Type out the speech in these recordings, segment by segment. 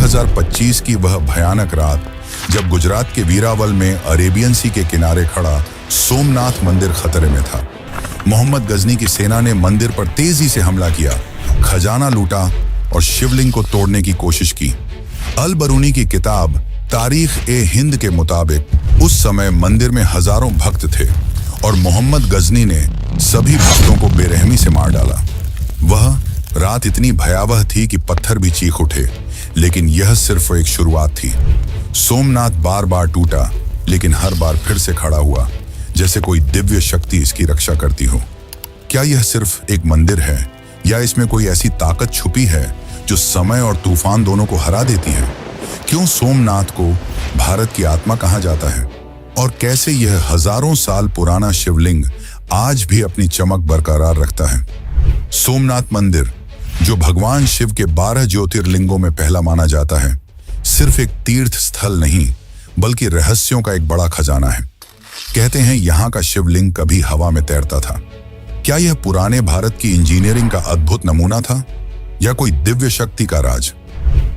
2025 की वह भयानक रात जब गुजरात के वीरावल में अरेबियन सी के किनारे खड़ा सोमनाथ मंदिर खतरे में था। मोहम्मद गजनी की सेना ने मंदिर पर तेजी से हमला किया, खजाना लूटा और शिवलिंग को तोड़ने की कोशिश की। अल बरूनी की किताब तारीख ए हिंद के मुताबिक उस समय मंदिर में हजारों भक्त थे और मोहम्मद गजनी ने सभी भक्तों को बेरहमी से मार डाला। वह रात इतनी भयावह थी कि पत्थर भी चीख उठे, लेकिन यह सिर्फ एक शुरुआत थी। सोमनाथ बार बार टूटा, लेकिन हर बार फिर से खड़ा हुआ, जैसे कोई दिव्य शक्ति इसकी रक्षा करती हो। क्या यह सिर्फ एक मंदिर है या इसमें कोई ऐसी ताकत छुपी है जो समय और तूफान दोनों को हरा देती है? क्यों सोमनाथ को भारत की आत्मा कहा जाता है और कैसे यह हजारों साल पुराना शिवलिंग आज भी अपनी चमक बरकरार रखता है? सोमनाथ मंदिर, जो भगवान शिव के 12 ज्योतिर्लिंगों में पहला माना जाता है, सिर्फ एक तीर्थ स्थल नहीं बल्कि रहस्यों का एक बड़ा खजाना है। कहते हैं यहाँ का शिवलिंग कभी हवा में तैरता था। क्या यह पुराने भारत की इंजीनियरिंग का अद्भुत नमूना था या कोई दिव्य शक्ति का राज?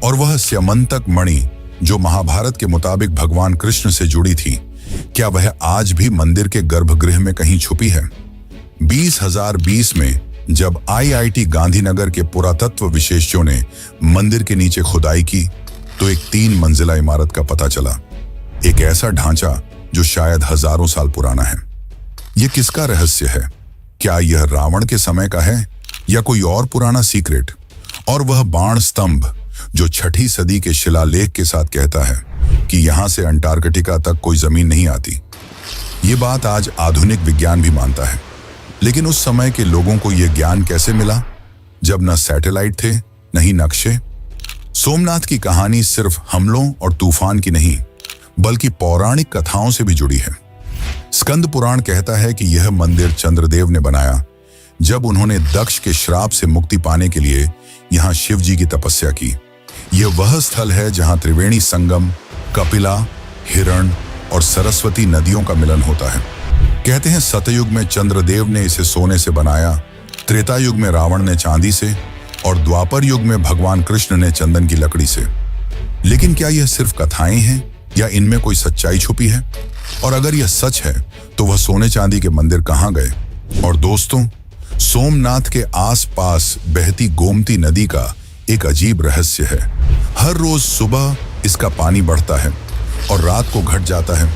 और वह स्यमंतक मणि जो महाभारत के मुताबिक भगवान कृष्ण से जुड़ी थी, क्या वह आज भी मंदिर के गर्भगृह में कहीं छुपी है? 2020 में जब IIT गांधीनगर के पुरातत्व विशेषज्ञों ने मंदिर के नीचे खुदाई की तो एक 3 मंजिला इमारत का पता चला। एक ऐसा ढांचा जो शायद हजारों साल पुराना है। यह किसका रहस्य है? क्या यह रावण के समय का है या कोई और पुराना सीक्रेट? और वह बाण स्तंभ जो 6ठी सदी के शिलालेख के साथ कहता है कि यहां से अंटार्कटिका तक कोई जमीन नहीं आती। ये बात आज आधुनिक विज्ञान भी मानता है, लेकिन उस समय के लोगों को यह ज्ञान कैसे मिला जब न सैटेलाइट थे न ही नक्शे? सोमनाथ की कहानी सिर्फ हमलों और तूफान की नहीं बल्कि पौराणिक कथाओं से भी जुड़ी है। स्कंद पुराण कहता है कि यह मंदिर चंद्रदेव ने बनाया जब उन्होंने दक्ष के श्राप से मुक्ति पाने के लिए यहाँ शिव जी की तपस्या की। यह वह स्थल है जहाँ त्रिवेणी संगम, कपिला, हिरण और सरस्वती नदियों का मिलन होता है। कहते हैं सतयुग में चंद्रदेव ने इसे सोने से बनाया, त्रेता युग में रावण ने चांदी से और द्वापर युग में भगवान कृष्ण ने चंदन की लकड़ी से। लेकिन क्या यह सिर्फ कथाएं हैं या इनमें कोई सच्चाई छुपी है? और अगर यह सच है तो वह सोने चांदी के मंदिर कहाँ गए? और दोस्तों, सोमनाथ के आसपास बहती गोमती नदी का एक अजीब रहस्य है। हर रोज सुबह इसका पानी बढ़ता है और रात को घट जाता है।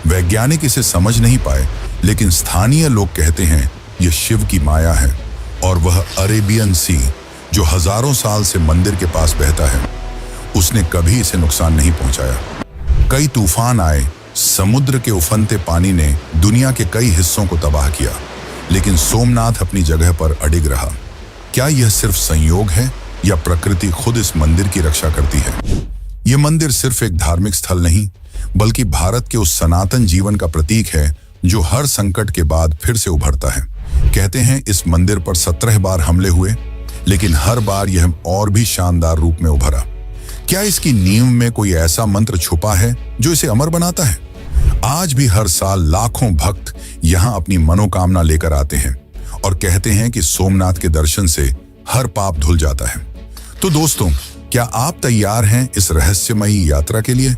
वैज्ञानिक इसे समझ नहीं पाए, लेकिन स्थानीय लोग कहते हैं यह शिव की माया है और वह अरेबियन सी जो हजारों साल से मंदिर के पास बहता है, उसने कभी इसे नुकसान नहीं पहुंचाया। कई तूफान आए, समुद्र के उफनते पानी ने दुनिया के कई हिस्सों को तबाह किया, लेकिन सोमनाथ अपनी जगह पर अडिग रहा। क्या यह सिर्फ संयोग है या प्रकृति खुद इस मंदिर की रक्षा करती है? यह मंदिर सिर्फ एक धार्मिक स्थल नहीं बल्कि भारत के उस सनातन जीवन का प्रतीक है जो हर संकट के बाद फिर से उभरता है। कहते हैं इस मंदिर पर 17 बार हमले हुए, लेकिन हर बार यह और भी शानदार रूप में उभरा। क्या इसकी नींव में कोई ऐसा मंत्र छुपा है जो इसे अमर बनाता है? आज भी हर साल लाखों भक्त यहाँ अपनी मनोकामना लेकर आते हैं और कहते हैं कि सोमनाथ के दर्शन से हर पाप धुल जाता है। तो दोस्तों, क्या आप तैयार हैं इस रहस्यमयी यात्रा के लिए?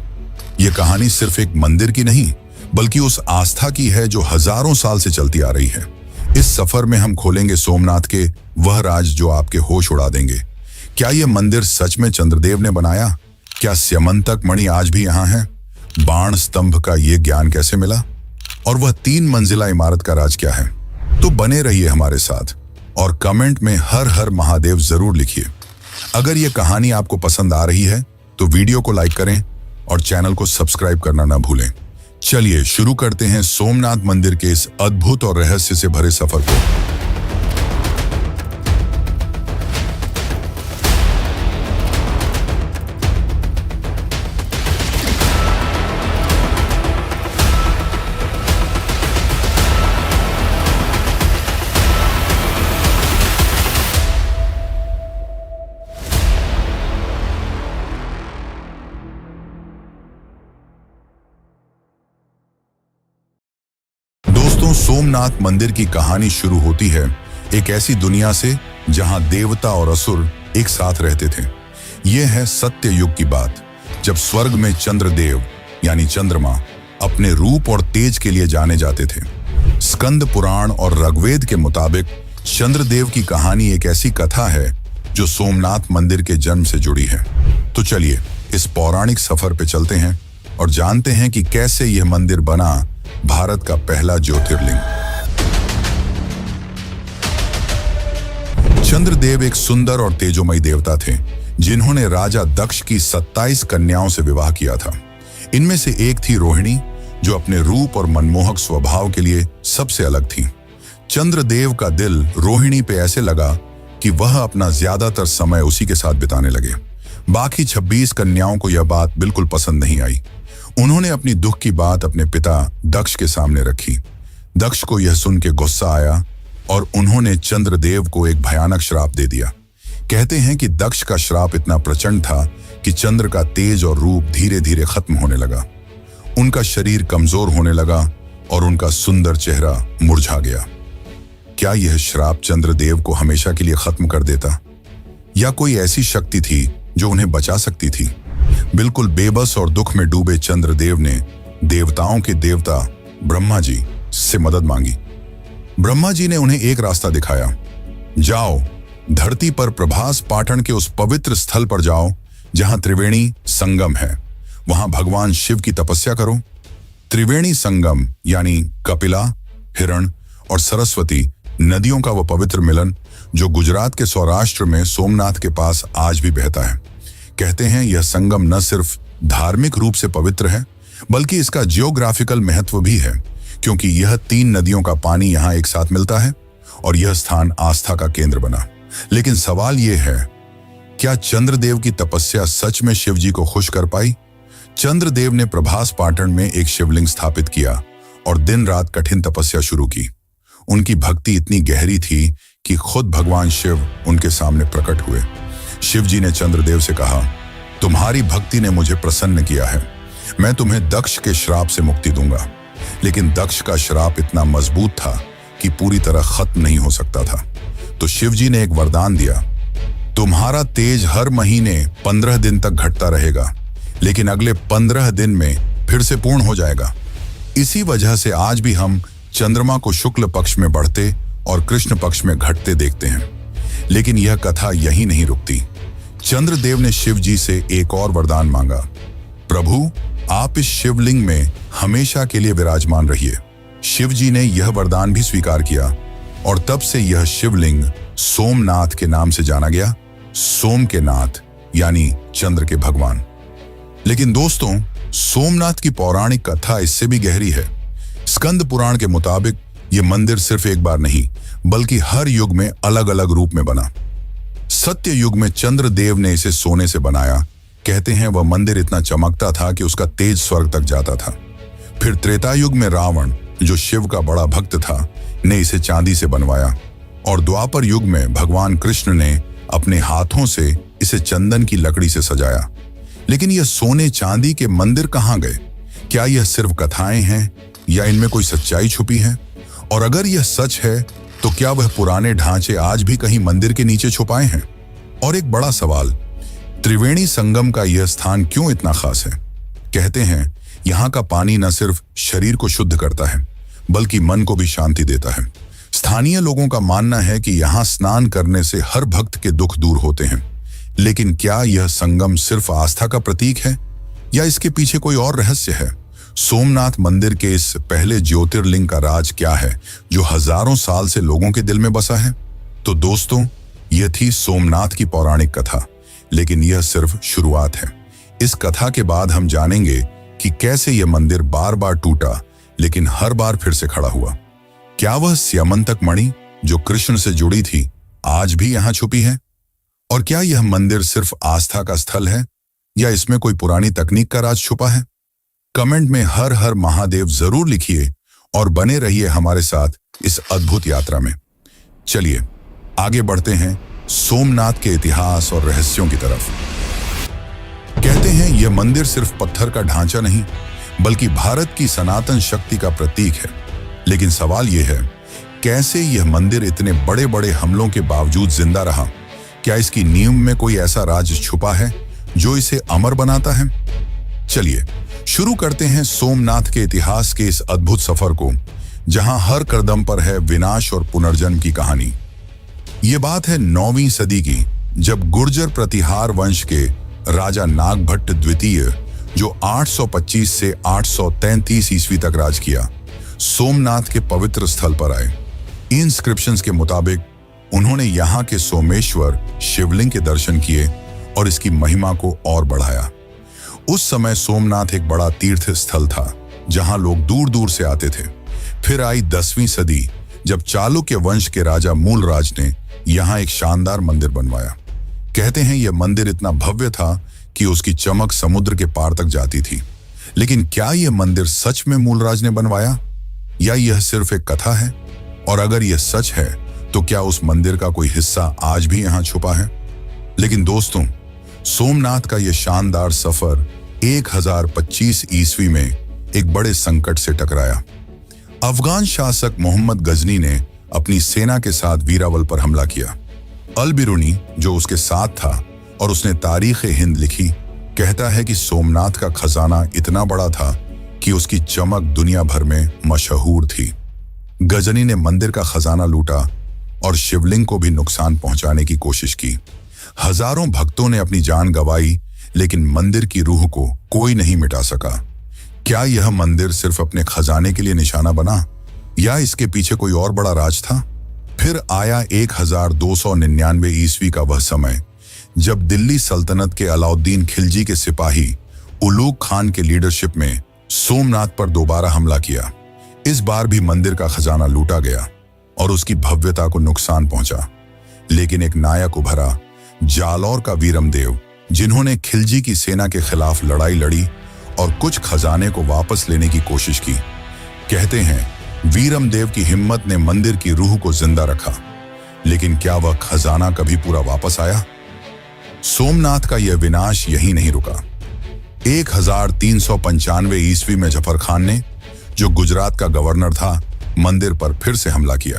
यह कहानी सिर्फ एक मंदिर की नहीं बल्कि उस आस्था की है जो हजारों साल से चलती आ रही है। इस सफर में हम खोलेंगे सोमनाथ के वह राज जो आपके होश उड़ा देंगे। क्या यह मंदिर सच में चंद्रदेव ने बनाया? क्या स्यमंतक मणि आज भी यहाँ है? बाण स्तंभ का ये ज्ञान कैसे मिला? और वह 3 मंजिला इमारत का राज क्या है? तो बने रहिए हमारे साथ और कमेंट में हर हर महादेव जरूर लिखिए। अगर यह कहानी आपको पसंद आ रही है तो वीडियो को लाइक करें और चैनल को सब्सक्राइब करना ना भूलें। चलिए शुरू करते हैं सोमनाथ मंदिर के इस अद्भुत और रहस्य से भरे सफर को। सोमनाथ मंदिर की कहानी शुरू होती है एक ऐसी दुनिया से जहां देवता और असुर एक साथ रहते थे। यह है सत्य युग की बात, जब स्वर्ग में चंद्रदेव यानी चंद्रमा अपने रूप और तेज के लिए जाने जाते थे। स्कंद पुराण और ऋग्वेद के मुताबिक चंद्रदेव की कहानी एक ऐसी कथा है जो सोमनाथ मंदिर के जन्म से जुड़ी है। तो चलिए इस पौराणिक सफर पे चलते हैं और जानते हैं कि कैसे यह मंदिर बना भारत का पहला ज्योतिर्लिंग। चंद्रदेव एक सुंदर और तेजोमयी देवता थे जिन्होंने राजा दक्ष की 27 कन्याओं से विवाह किया था। इनमें से एक थी रोहिणी, जो अपने रूप और मनमोहक स्वभाव के लिए सबसे अलग थी। चंद्रदेव का दिल रोहिणी पे ऐसे लगा कि वह अपना ज्यादातर समय उसी के साथ बिताने लगे। बाकी 26 कन्याओं को यह बात बिल्कुल पसंद नहीं आई। उन्होंने अपनी दुख की बात अपने पिता दक्ष के सामने रखी। दक्ष को यह सुन के गुस्सा आया और उन्होंने चंद्रदेव को एक भयानक श्राप दे दिया। कहते हैं कि दक्ष का श्राप इतना प्रचंड था कि चंद्र का तेज और रूप धीरे धीरे खत्म होने लगा। उनका शरीर कमजोर होने लगा और उनका सुंदर चेहरा मुरझा गया। क्या यह श्राप चंद्रदेव को हमेशा के लिए खत्म कर देता, या कोई ऐसी शक्ति थी जो उन्हें बचा सकती थी? बिल्कुल बेबस और दुख में डूबे चंद्रदेव ने देवताओं के देवता ब्रह्मा जी से मदद मांगी। ब्रह्मा जी ने उन्हें एक रास्ता दिखाया। जाओ, धरती पर प्रभास पाटन के उस पवित्र स्थल पर जाओ जहां त्रिवेणी संगम है। वहां भगवान शिव की तपस्या करो। त्रिवेणी संगम यानी कपिला, हिरण और सरस्वती नदियों का वह पवित्र मिलन जो गुजरात के सौराष्ट्र में सोमनाथ के पास आज भी बहता है। कहते हैं यह संगम न सिर्फ धार्मिक रूप से पवित्र है, बल्कि इसका जियोग्राफिकल महत्व भी है, क्योंकि यह 3 नदियों का पानी यहाँ एक साथ मिलता है और यह स्थान आस्था का केंद्र बना। लेकिन सवाल यह है, क्या चंद्रदेव की तपस्या सच में शिवजी को खुश कर पाई? चंद्रदेव ने प्रभास पाटन में एक शिवलिंग स्थापित किया और दिन रात कठिन तपस्या शुरू की। उनकी भक्ति इतनी गहरी थी कि खुद भगवान शिव उनके सामने प्रकट हुए। शिवजी ने चंद्रदेव से कहा, तुम्हारी भक्ति ने मुझे प्रसन्न किया है, मैं तुम्हें दक्ष के श्राप से मुक्ति दूंगा। लेकिन दक्ष का श्राप इतना मजबूत था कि पूरी तरह खत्म नहीं हो सकता था। तो शिवजी ने एक वरदान दिया, तुम्हारा तेज हर महीने 15 दिन तक घटता रहेगा, लेकिन अगले 15 दिन में फिर से पूर्ण हो जाएगा। इसी वजह से आज भी हम चंद्रमा को शुक्ल पक्ष में बढ़ते और कृष्ण पक्ष में घटते देखते हैं। लेकिन यह कथा यहीं नहीं रुकती। चंद्रदेव ने शिव जी से एक और वरदान मांगा, प्रभु आप इस शिवलिंग में हमेशा के लिए विराजमान रहिए। शिव जी ने यह वरदान भी स्वीकार किया और तब से यह शिवलिंग सोमनाथ के नाम से जाना गया। सोम के नाथ यानी चंद्र के भगवान। लेकिन दोस्तों, सोमनाथ की पौराणिक कथा इससे भी गहरी है। स्कंद पुराण के मुताबिक यह मंदिर सिर्फ एक बार नहीं, बल्कि हर युग में अलग अलग रूप में बना। सत्य युग में चंद्रदेव ने इसे सोने से बनाया। कहते हैं वह मंदिर इतना चमकता था कि उसका तेज स्वर्ग तक जाता था। फिर त्रेता युग में रावण, जो शिव का बड़ा भक्त था, ने इसे चांदी से बनवाया और द्वापर युग में भगवान कृष्ण ने अपने हाथों से इसे चंदन की लकड़ी से सजाया। लेकिन यह सोने चांदी के मंदिर कहाँ गए? क्या यह सिर्फ कथाएं हैं या इनमें कोई सच्चाई छुपी है? और अगर यह सच है तो क्या वह पुराने ढांचे आज भी कहीं मंदिर के नीचे छुपाए हैं? और एक बड़ा सवाल, त्रिवेणी संगम का यह स्थान क्यों इतना खास है? कहते हैं यहाँ का पानी न सिर्फ शरीर को शुद्ध करता है, बल्कि मन को भी शांति देता है। स्थानीय लोगों का मानना है कि यहाँ स्नान करने से हर भक्त के दुख दूर होते हैं। लेकिन क्या यह संगम सिर्फ आस्था का प्रतीक है या इसके पीछे कोई और रहस्य है? सोमनाथ मंदिर के इस पहले ज्योतिर्लिंग का राज क्या है जो हजारों साल से लोगों के दिल में बसा है? तो दोस्तों, यह थी सोमनाथ की पौराणिक कथा, लेकिन यह सिर्फ शुरुआत है। इस कथा के बाद हम जानेंगे कि कैसे यह मंदिर बार बार टूटा लेकिन हर बार फिर से खड़ा हुआ। क्या वह स्यमंतक मणि जो कृष्ण से जुड़ी थी आज भी यहाँ छुपी है? और क्या यह मंदिर सिर्फ आस्था का स्थल है या इसमें कोई पुरानी तकनीक का राज छुपा है? कमेंट में हर हर महादेव जरूर लिखिए और बने रहिए हमारे साथ इस अद्भुत यात्रा में। चलिए आगे बढ़ते हैं सोमनाथ के इतिहास और रहस्यों की तरफ। कहते हैं यह मंदिर सिर्फ पत्थर का ढांचा नहीं, बल्कि भारत की सनातन शक्ति का प्रतीक है। लेकिन सवाल यह है, कैसे यह मंदिर इतने बड़े बड़े हमलों के बावजूद जिंदा रहा? क्या इसकी नींव में कोई ऐसा राज छुपा है जो इसे अमर बनाता है? चलिए शुरू करते हैं सोमनाथ के इतिहास के इस अद्भुत सफर को, जहां हर कदम पर है विनाश और पुनर्जन्म की कहानी। ये बात है 9वीं सदी की, जब गुर्जर प्रतिहार वंश के राजा नागभट्ट द्वितीय, जो 825 से 833 ईस्वी तक राज किया, सोमनाथ के पवित्र स्थल पर आए। इंस्क्रिप्शंस के मुताबिक उन्होंने यहाँ के सोमेश्वर शिवलिंग के दर्शन किए और इसकी महिमा को और बढ़ाया। उस समय सोमनाथ एक बड़ा तीर्थ स्थल था, जहां लोग दूर दूर से आते थे। फिर आई 10वीं सदी, जब चालुक्य वंश के राजा मूलराज ने यहाँ एक शानदार मंदिर बनवाया। कहते हैं यह मंदिर इतना भव्य था कि उसकी चमक समुद्र के पार तक जाती थी। लेकिन क्या यह मंदिर सच में मूलराज ने बनवाया, या यह सिर्फ एक कथा है? और अगर यह सच है तो क्या उस मंदिर का कोई हिस्सा आज भी यहाँ छुपा है? लेकिन दोस्तों, सोमनाथ का यह शानदार सफर 1025 ईस्वी में एक बड़े संकट से टकराया। अफगान शासक मोहम्मद गजनी ने अपनी सेना के साथ वीरावल पर हमला किया। अल बिरूनी, जो उसके साथ था और उसने तारीख हिंद लिखी, कहता है कि सोमनाथ का खजाना इतना बड़ा था कि उसकी चमक दुनिया भर में मशहूर थी। गजनी ने मंदिर का खजाना लूटा और शिवलिंग को भी नुकसान पहुंचाने की कोशिश की। हजारों भक्तों ने अपनी जान गंवाई, लेकिन मंदिर की रूह को कोई नहीं मिटा सका। क्या यह मंदिर सिर्फ अपने खजाने के लिए निशाना बना, या इसके पीछे कोई और बड़ा राज था? फिर आया 1299 ईस्वी का वह समय, जब दिल्ली सल्तनत के अलाउद्दीन खिलजी के सिपाही उलूग खान के लीडरशिप में सोमनाथ पर दोबारा हमला किया। इस बार भी मंदिर का खजाना लूटा गया और उसकी भव्यता को नुकसान पहुंचा। लेकिन एक नायक उभरा, जालौर का वीरमदेव, जिन्होंने खिलजी की सेना के खिलाफ लड़ाई लड़ी और कुछ खजाने को वापस लेने की कोशिश की। कहते हैं वीरमदेव की हिम्मत ने मंदिर की रूह को जिंदा रखा। लेकिन क्या वह खजाना कभी पूरा वापस आया? सोमनाथ का यह विनाश यहीं नहीं रुका। 1395 ईस्वी में जफर खान ने, जो गुजरात का गवर्नर था, मंदिर पर फिर से हमला किया।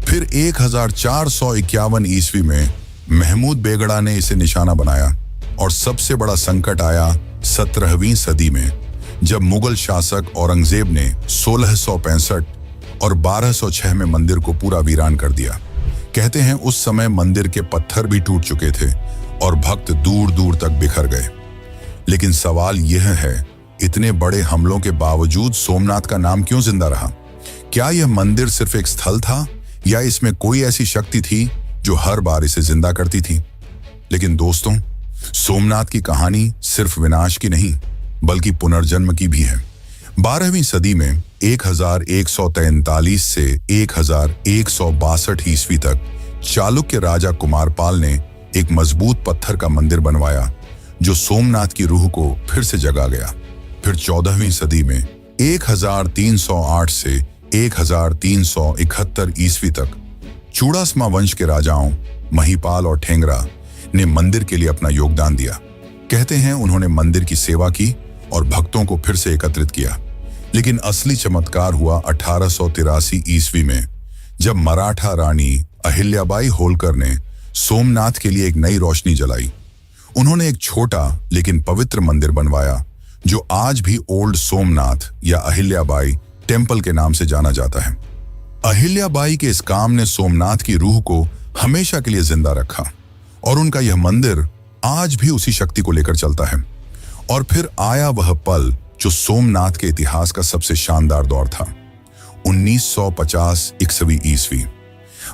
फिर 1451 ईस्वी में महमूद बेगड़ा ने इसे निशाना बनाया। और सबसे बड़ा संकट आया 17वीं सदी में, जब मुगल शासक औरंगजेब ने 1665 और 1206 में मंदिर को पूरा वीरान कर दिया। कहते हैं उस समय मंदिर के पत्थर भी टूट चुके थे और भक्त दूर दूर तक बिखर गए। लेकिन सवाल यह है, इतने बड़े हमलों के बावजूद सोमनाथ का नाम क्यों जिंदा रहा? क्या यह मंदिर सिर्फ एक स्थल था, या इसमें कोई ऐसी शक्ति थी जो हर बार इसे जिंदा करती थी? लेकिन दोस्तों, सोमनाथ की कहानी सिर्फ विनाश की नहीं, बल्कि पुनर्जन्म की भी है। 12वीं सदी में 1143 से 1162 ईस्वी तक चालुक्य राजा कुमारपाल ने एक मजबूत पत्थर का मंदिर बनवाया, जो सोमनाथ की रूह को फिर से जगा गया। फिर 14वीं सदी में 1308 से 1371 ईस्वी तक चूड़ासमा वंश के राजाओं महिपाल और ठेंगरा ने मंदिर के लिए अपना योगदान दिया। कहते हैं उन्होंने मंदिर की सेवा की और भक्तों को फिर से एकत्रित किया। लेकिन असली चमत्कार हुआ 1883 ईस्वी में, जब मराठा रानी अहिल्याबाई होलकर ने सोमनाथ के लिए एक नई रोशनी जलाई। उन्होंने एक छोटा लेकिन पवित्र मंदिर बनवाया, जो आज भी ओल्ड सोमनाथ या अहिल्याबाई टेम्पल के नाम से जाना जाता है। अहिल्याबाई के इस काम ने सोमनाथ की रूह को हमेशा के लिए जिंदा रखा, और उनका यह मंदिर आज भी उसी शक्ति को लेकर चलता है। और फिर आया वह पल जो सोमनाथ के इतिहास का सबसे शानदार दौर था। 1950 ईस्वी,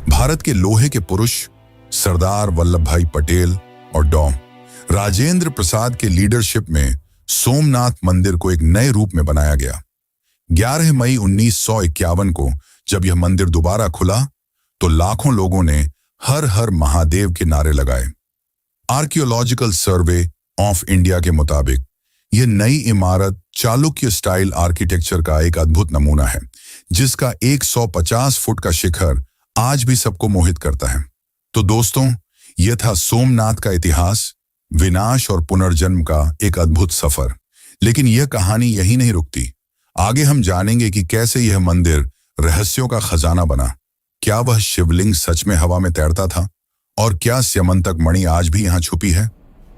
भारत के लोहे के पुरुष सरदार वल्लभ भाई पटेल और डॉ राजेंद्र प्रसाद के लीडरशिप में सोमनाथ मंदिर को एक नए रूप में बनाया गया। 11 मई 1951 को जब यह मंदिर दोबारा खुला, तो लाखों लोगों ने हर हर महादेव के नारे लगाए। आर्कियोलॉजिकल सर्वे ऑफ इंडिया के मुताबिक यह नई इमारत चालुक्य स्टाइल आर्किटेक्चर का एक अद्भुत नमूना है, जिसका 150 फुट का शिखर आज भी सबको मोहित करता है। तो दोस्तों, यह था सोमनाथ का इतिहास, विनाश और पुनर्जन्म का एक अद्भुत सफर। लेकिन यह कहानी यहीं नहीं रुकती। आगे हम जानेंगे कि कैसे यह मंदिर रहस्यों का खजाना बना। क्या वह शिवलिंग सच में हवा में तैरता था, और क्या स्यमंतक मणि आज भी यहाँ छुपी है?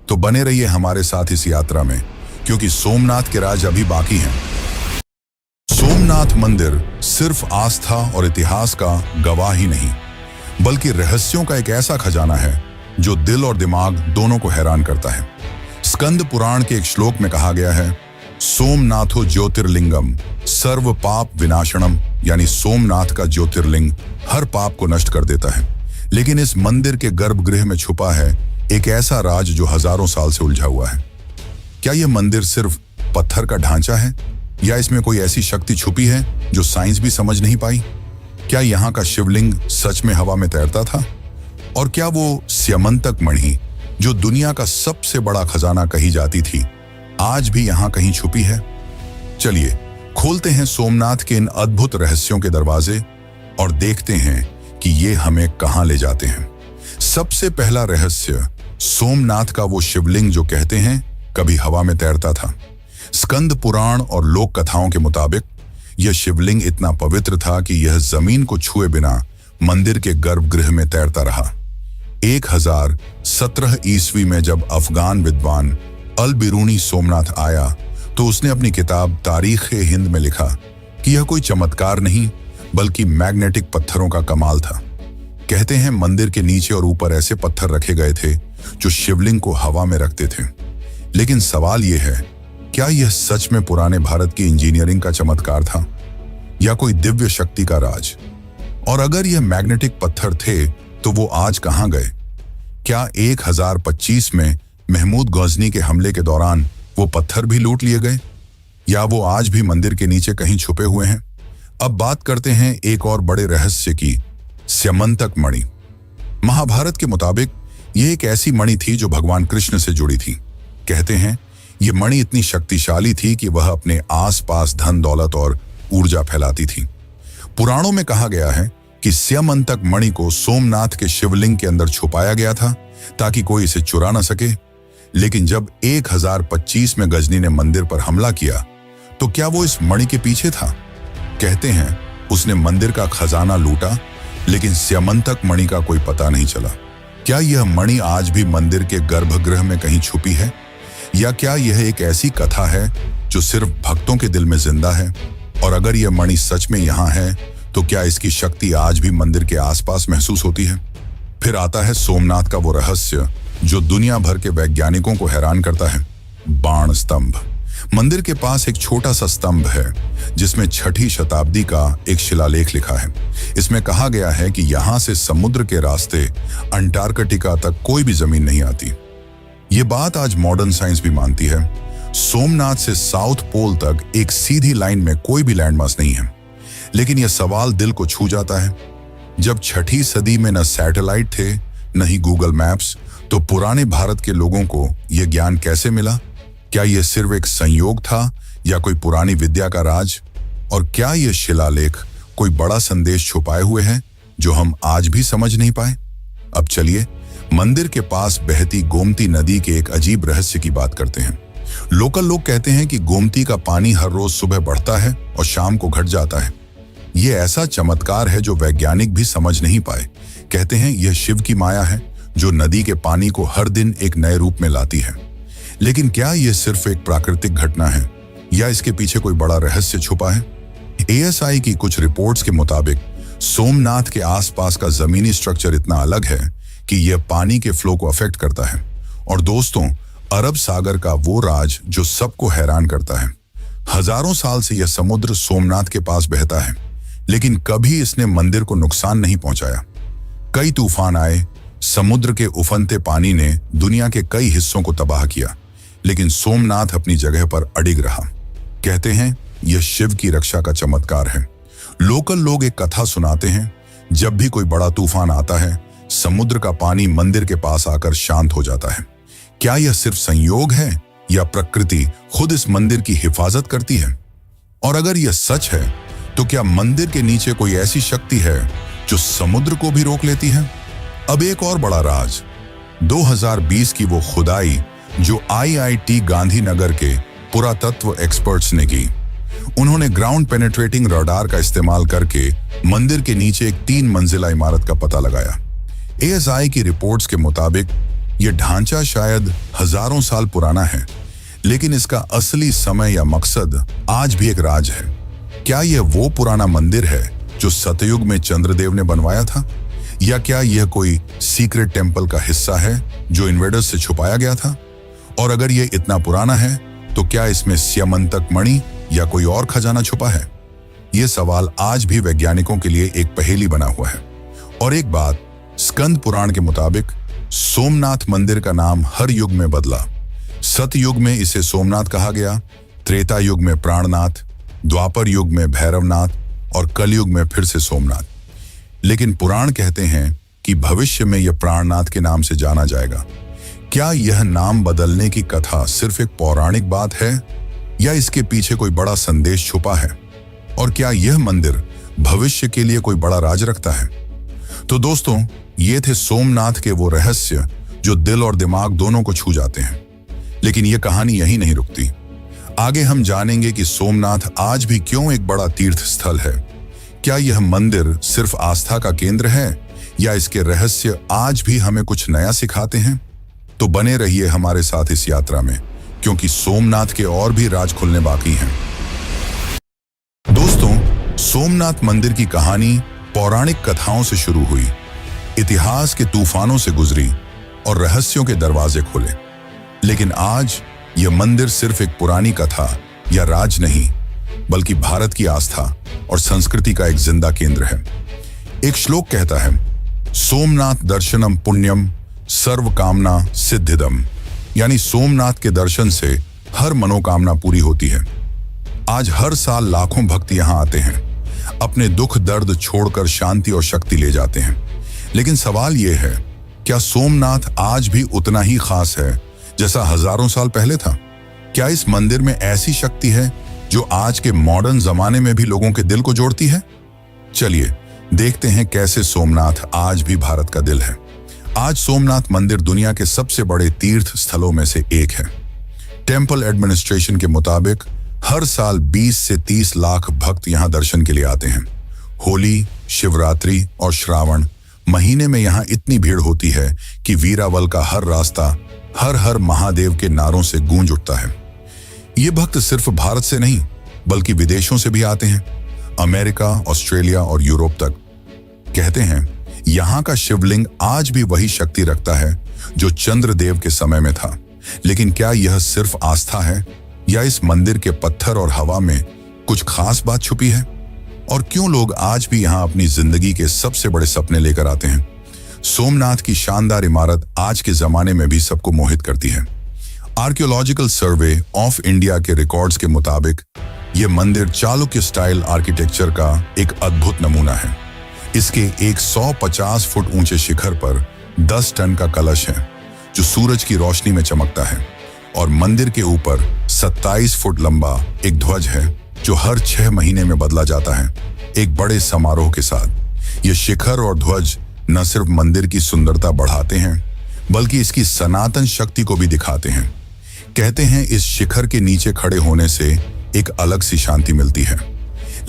तो बने रहिए हमारे साथ इस यात्रा में, क्योंकि सोमनाथ के राज अभी बाकी हैं। सोमनाथ मंदिर सिर्फ आस्था और इतिहास का गवाह ही नहीं, बल्कि रहस्यों का एक ऐसा खजाना है जो दिल और दिमाग दोनों को हैरान करता है। स्कंद पुराण के एक श्लोक में कहा गया है, सोमनाथो ज्योतिर्लिंगम सर्व पाप विनाशनम, यानी सोमनाथ का ज्योतिर्लिंग हर पाप को नष्ट कर देता है। लेकिन इस मंदिर के गर्भगृह में छुपा है एक ऐसा राज जो हजारों साल से उलझा हुआ है। क्या यह मंदिर सिर्फ पत्थर का ढांचा है, या इसमें कोई ऐसी शक्ति छुपी है जो साइंस भी समझ नहीं पाई? क्या यहाँ का शिवलिंग सच में हवा में तैरता था? और क्या वो स्यमंतक मणि जो दुनिया का सबसे बड़ा खजाना कही जाती थी, आज भी यहाँ कहीं छुपी है? चलिए खोलते हैं सोमनाथ के इन अद्भुत रहस्यों के दरवाजे और देखते हैं कि ये हमें कहां ले जाते हैं। सबसे पहला रहस्य, सोमनाथ का वो शिवलिंग जो कहते हैं कभी हवा में तैरता था। स्कंद पुराण और लोक कथाओं के मुताबिक यह शिवलिंग इतना पवित्र था कि यह जमीन को छुए बिना मंदिर के गर्भगृह में तैरता रहा। 1017 ईस्वी में जब अफगान विद्वान अल बिरूनी सोमनाथ आया तो उसने अपनी किताब तारीख-ए-हिंद में लिखा कि यह कोई चमत्कार नहीं बल्कि मैग्नेटिक पत्थरों का कमाल था। कहते हैं मंदिर के नीचे और ऊपर ऐसे पत्थर रखे गए थे जो शिवलिंग को हवा में रखते थे। लेकिन सवाल यह है, क्या यह सच में पुराने भारत की इंजीनियरिंग का चमत्कार था या कोई दिव्य शक्ति का राज? और अगर यह मैग्नेटिक पत्थर थे तो वो आज कहां गए? क्या 1025 में महमूद गजनी के हमले के दौरान वो पत्थर भी लूट लिए गए, या वो आज भी मंदिर के नीचे कहीं छुपे हुए हैं? अब बात करते हैं एक और बड़े रहस्य की, स्यमंतक मणि। महाभारत के मुताबिक यह एक ऐसी मणि थी जो भगवान कृष्ण से जुड़ी थी। कहते हैं यह मणि इतनी शक्तिशाली थी कि वह अपने आसपास धन दौलत और ऊर्जा फैलाती थी। पुराणों में कहा गया है कि स्यमंतक मणि को सोमनाथ के शिवलिंग के अंदर छुपाया गया था ताकि कोई इसे चुरा न सके। लेकिन जब 1025 में गजनी ने मंदिर पर हमला किया तो क्या वो इस मणि के पीछे था? कहते हैं उसने मंदिर का खजाना लूटा, लेकिन स्यमंतक मणि का कोई पता नहीं चला। क्या यह मणि आज भी मंदिर के गर्भगृह में कहीं छुपी है, या क्या यह एक ऐसी कथा है जो सिर्फ भक्तों के दिल में जिंदा है? और अगर यह मणि सच में यहाँ है तो क्या इसकी शक्ति आज भी मंदिर के आसपास महसूस होती है? फिर आता है सोमनाथ का वो रहस्य जो दुनिया भर के वैज्ञानिकों को हैरान करता है, बाण स्तंभ। मंदिर के पास एक छोटा सा स्तंभ है जिसमें 6ठी शताब्दी का एक शिलालेख लिखा है। इसमें कहा गया है कि यहां से समुद्र के रास्ते अंटार्कटिका तक कोई भी जमीन नहीं आती। ये बात आज मॉडर्न साइंस भी मानती है। सोमनाथ से साउथ पोल तक एक सीधी लाइन में कोई भी लैंडमास नहीं है। लेकिन यह सवाल दिल को छू जाता है, जब 6ठी सदी में न सैटेलाइट थे न ही गूगल मैप्स, तो पुराने भारत के लोगों को यह ज्ञान कैसे मिला? क्या यह सिर्फ एक संयोग था या कोई पुरानी विद्या का राज? और क्या यह शिलालेख कोई बड़ा संदेश छुपाए हुए है जो हम आज भी समझ नहीं पाए? अब चलिए मंदिर के पास बहती गोमती नदी के एक अजीब रहस्य की बात करते हैं। लोकल लोग कहते हैं कि गोमती का पानी हर रोज सुबह बढ़ता है और शाम को घट जाता है। यह ऐसा चमत्कार है जो वैज्ञानिक भी समझ नहीं पाए। कहते हैं यह शिव की माया है जो नदी के पानी को हर दिन एक नए रूप में लाती है। लेकिन क्या यह सिर्फ एक प्राकृतिक घटना है या इसके पीछे कोई बड़ा रहस्य छुपा है? ASI की कुछ रिपोर्ट्स के मुताबिक सोमनाथ के आसपास का जमीनी स्ट्रक्चर इतना अलग है कि यह पानी के फ्लो को अफेक्ट करता है। और दोस्तों, अरब सागर का वो राज जो सबको हैरान करता है। हजारों साल से यह समुद्र सोमनाथ के पास बहता है, लेकिन कभी इसने मंदिर को नुकसान नहीं पहुंचाया। कई तूफान आए, समुद्र के उफनते पानी ने दुनिया के कई हिस्सों को तबाह किया, लेकिन सोमनाथ अपनी जगह पर अडिग रहा। कहते हैं यह शिव की रक्षा का चमत्कार है। लोकल लोग एक कथा सुनाते हैं, जब भी कोई बड़ा तूफान आता है समुद्र का पानी मंदिर के पास आकर शांत हो जाता है। क्या यह सिर्फ संयोग है या प्रकृति खुद इस मंदिर की हिफाजत करती है? और अगर यह सच है तो क्या मंदिर के नीचे कोई ऐसी शक्ति है जो समुद्र को भी रोक लेती है? अब एक और बड़ा राज, 2020 की वो खुदाई जो IIT गांधीनगर के पुरातत्व एक्सपर्ट्स ने की। उन्होंने ग्राउंड पेनेट्रेटिंग रडार का इस्तेमाल करके मंदिर के नीचे एक 3 मंजिला इमारत का पता लगाया। एएसआई की रिपोर्ट्स के मुताबिक यह ढांचा शायद हजारों साल पुराना है, लेकिन इसका असली समय या मकसद आज भी एक राज है। क्या यह वो पुराना मंदिर है जो सतयुग में चंद्रदेव ने बनवाया था, या क्या यह कोई सीक्रेट टेम्पल का हिस्सा है जो इन्वेडर्स से छुपाया गया था? और अगर यह इतना पुराना है तो क्या इसमें स्यमंतक मणि या कोई और खजाना छुपा है? यह सवाल आज भी वैज्ञानिकों के लिए एक पहेली बना हुआ है। और एक बात, स्कंद पुराण के मुताबिक सोमनाथ मंदिर का नाम हर युग में बदला। सतयुग में इसे सोमनाथ कहा गया, त्रेता युग में प्राणनाथ, द्वापर युग में भैरवनाथ और कलयुग में फिर से सोमनाथ। लेकिन पुराण कहते हैं कि भविष्य में यह प्राणनाथ के नाम से जाना जाएगा। क्या यह नाम बदलने की कथा सिर्फ एक पौराणिक बात है, या इसके पीछे कोई बड़ा संदेश छुपा है? और क्या यह मंदिर भविष्य के लिए कोई बड़ा राज रखता है? तो दोस्तों, ये थे सोमनाथ के वो रहस्य जो दिल और दिमाग दोनों को छू जाते हैं। लेकिन यह कहानी यहीं नहीं रुकती। आगे हम जानेंगे कि सोमनाथ आज भी क्यों एक बड़ा तीर्थ स्थल है। क्या यह मंदिर सिर्फ आस्था का केंद्र है, या इसके रहस्य आज भी हमें कुछ नया सिखाते हैं? तो बने रहिए हमारे साथ इस यात्रा में, क्योंकि सोमनाथ के और भी राज खुलने बाकी हैं। दोस्तों, सोमनाथ मंदिर की कहानी पौराणिक कथाओं से शुरू हुई, इतिहास के तूफानों से गुजरी और रहस्यों के दरवाजे खुले। लेकिन आज यह मंदिर सिर्फ एक पुरानी कथा या राज नहीं, बल्कि भारत की आस्था और संस्कृति का एक जिंदा केंद्र है। एक श्लोक कहता है, सोमनाथ दर्शनम पुण्यम सर्व कामना सिद्धिदम, यानी सोमनाथ के दर्शन से हर मनोकामना पूरी होती है। आज हर साल लाखों भक्त यहाँ आते हैं, अपने दुख दर्द छोड़कर शांति और शक्ति ले जाते हैं। लेकिन सवाल यह है, क्या सोमनाथ आज भी उतना ही खास है जैसा हजारों साल पहले था? क्या इस मंदिर में ऐसी शक्ति है जो आज के मॉडर्न जमाने में भी लोगों के दिल को जोड़ती है? चलिए देखते हैं कैसे सोमनाथ आज भी भारत का दिल है। आज सोमनाथ मंदिर दुनिया के सबसे बड़े तीर्थ स्थलों में से एक है। टेम्पल एडमिनिस्ट्रेशन के मुताबिक हर साल 20 से 30 लाख भक्त यहां दर्शन के लिए आते हैं। होली, शिवरात्रि और श्रावण महीने में यहां इतनी भीड़ होती है कि वीरावल का हर रास्ता हर हर महादेव के नारों से गूंज उठता है। ये भक्त सिर्फ भारत से नहीं, बल्कि विदेशों से भी आते हैं, अमेरिका, ऑस्ट्रेलिया और यूरोप तक। कहते हैं यहाँ का शिवलिंग आज भी वही शक्ति रखता है जो चंद्रदेव के समय में था। लेकिन क्या यह सिर्फ आस्था है, या इस मंदिर के पत्थर और हवा में कुछ खास बात छुपी है? और क्यों लोग आज भी यहाँ अपनी जिंदगी के सबसे बड़े सपने लेकर आते हैं? सोमनाथ की शानदार इमारत आज के जमाने में भी सबको मोहित करती है। आर्कियोलॉजिकल सर्वे ऑफ इंडिया के रिकॉर्ड्स के मुताबिक यह मंदिर चालुक्य स्टाइल आर्किटेक्चर का एक अद्भुत नमूना है। इसके 150 फुट ऊंचे शिखर पर 10 टन का कलश है जो सूरज की रोशनी में चमकता है, और मंदिर के ऊपर 27 फुट लंबा एक ध्वज है जो हर 6 महीने में बदला जाता है, एक बड़े समारोह के साथ। यह शिखर और ध्वज न सिर्फ मंदिर की सुंदरता बढ़ाते हैं, बल्कि इसकी सनातन शक्ति को भी दिखाते हैं। कहते हैं इस शिखर के नीचे खड़े होने से एक अलग सी शांति मिलती है।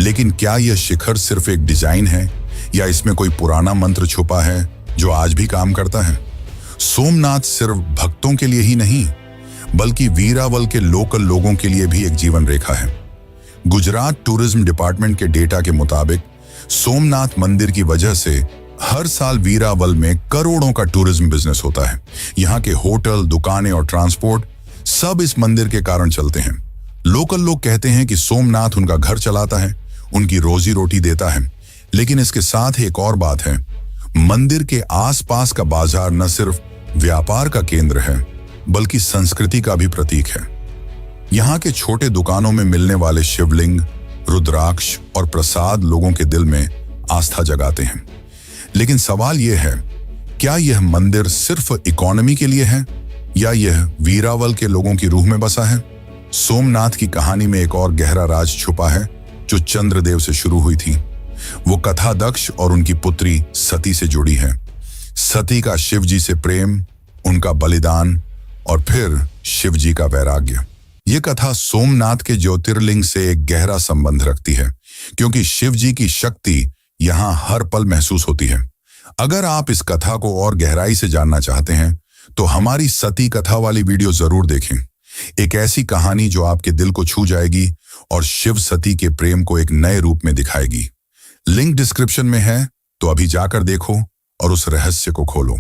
लेकिन क्या यह शिखर सिर्फ एक डिजाइन है, या इसमें कोई पुराना मंत्र छुपा है जो आज भी काम करता है? सोमनाथ सिर्फ भक्तों के लिए ही नहीं, बल्कि वीरावल के लोकल लोगों के लिए भी एक जीवन रेखा है। गुजरात टूरिज्म डिपार्टमेंट के डेटा के मुताबिक सोमनाथ मंदिर की वजह से हर साल वीरावल में करोड़ों का टूरिज्म बिजनेस होता है। यहाँ के होटल, दुकानें और ट्रांसपोर्ट सब इस मंदिर के कारण चलते हैं। लोकल लोग कहते हैं कि सोमनाथ उनका घर चलाता है, उनकी रोजी रोटी देता है। लेकिन इसके साथ ही एक और बात है, मंदिर के आसपास का बाजार न सिर्फ व्यापार का केंद्र है, बल्कि संस्कृति का भी प्रतीक है। यहाँ के छोटे दुकानों में मिलने वाले शिवलिंग, रुद्राक्ष और प्रसाद लोगों के दिल में आस्था जगाते हैं। लेकिन सवाल यह है, क्या यह मंदिर सिर्फ इकोनॉमी के लिए है, या यह वीरावल के लोगों की रूह में बसा है? सोमनाथ की कहानी में एक और गहरा राज छुपा है जो चंद्रदेव से शुरू हुई थी। वो कथा दक्ष और उनकी पुत्री सती से जुड़ी है। सती का शिव जी से प्रेम, उनका बलिदान और फिर शिव जी का वैराग्य। ये कथा सोमनाथ के ज्योतिर्लिंग से एक गहरा संबंध रखती है, क्योंकि शिव जी की शक्ति यहाँ हर पल महसूस होती है। अगर आप इस कथा को और गहराई से जानना चाहते हैं तो हमारी सती कथा वाली वीडियो जरूर देखें। एक ऐसी कहानी जो आपके दिल को छू जाएगी और शिव सती के प्रेम को एक नए रूप में दिखाएगी। लिंक डिस्क्रिप्शन में है, तो अभी जाकर देखो और उस रहस्य को खोलो।